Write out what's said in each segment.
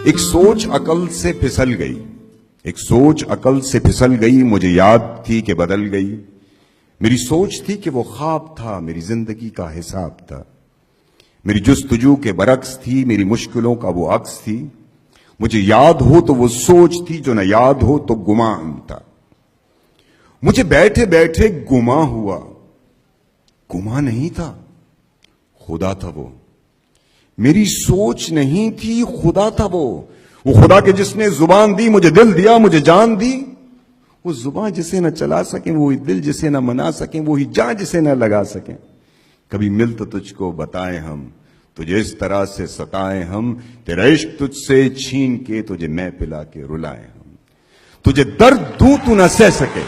ایک سوچ عقل سے پھسل گئی، ایک سوچ عقل سے پھسل گئی، مجھے یاد تھی کہ بدل گئی۔ میری سوچ تھی کہ وہ خواب تھا، میری زندگی کا حساب تھا، میری جستجو کے برعکس تھی، میری مشکلوں کا وہ عکس تھی۔ مجھے یاد ہو تو وہ سوچ تھی، جو نہ یاد ہو تو گمان تھا۔ مجھے بیٹھے بیٹھے گما ہوا، گما نہیں تھا، خدا تھا وہ۔ میری سوچ نہیں تھی، خدا تھا وہ خدا کے جس نے زبان دی، مجھے دل دیا، مجھے جان دی۔ وہ زبان جسے نہ چلا سکیں، وہی دل جسے نہ منا سکیں، وہی جان جسے نہ لگا سکیں۔ کبھی مل تو تجھ کو بتائیں ہم، تجھے اس طرح سے ستائیں ہم، تیرا عشق تجھ سے چھین کے تجھے میں پلا کے رلائیں ہم۔ تجھے درد دوں تو نہ سہ سکے،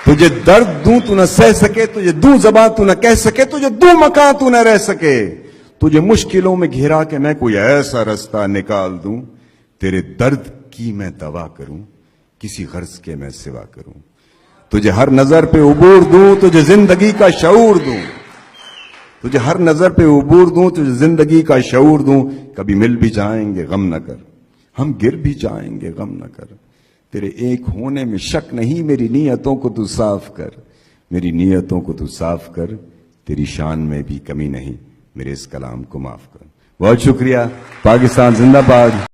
تجھے درد دوں تو نہ سہ سکے، تجھے دوں زباں تو نہ کہہ سکے، تجھے دوں مکان تو نہ رہ سکے۔ تجھے مشکلوں میں گھیرا کے میں کوئی ایسا رستہ نکال دوں، تیرے درد کی میں دوا کروں، کسی غرض کے میں سوا کروں۔ تجھے ہر نظر پہ عبور دوں، تجھے زندگی کا شعور دوں، تجھے ہر نظر پہ عبور دوں، تجھے زندگی کا شعور دوں۔ کبھی مل بھی جائیں گے غم نہ کر، ہم گر بھی جائیں گے غم نہ کر۔ تیرے ایک ہونے میں شک نہیں، میری نیتوں کو تو صاف کر، میری نیتوں کو تو صاف کر۔ تیری شان میں بھی کمی نہیں، میرے اس کلام کو معاف کر۔ بہت شکریہ۔ پاکستان زندہ باد۔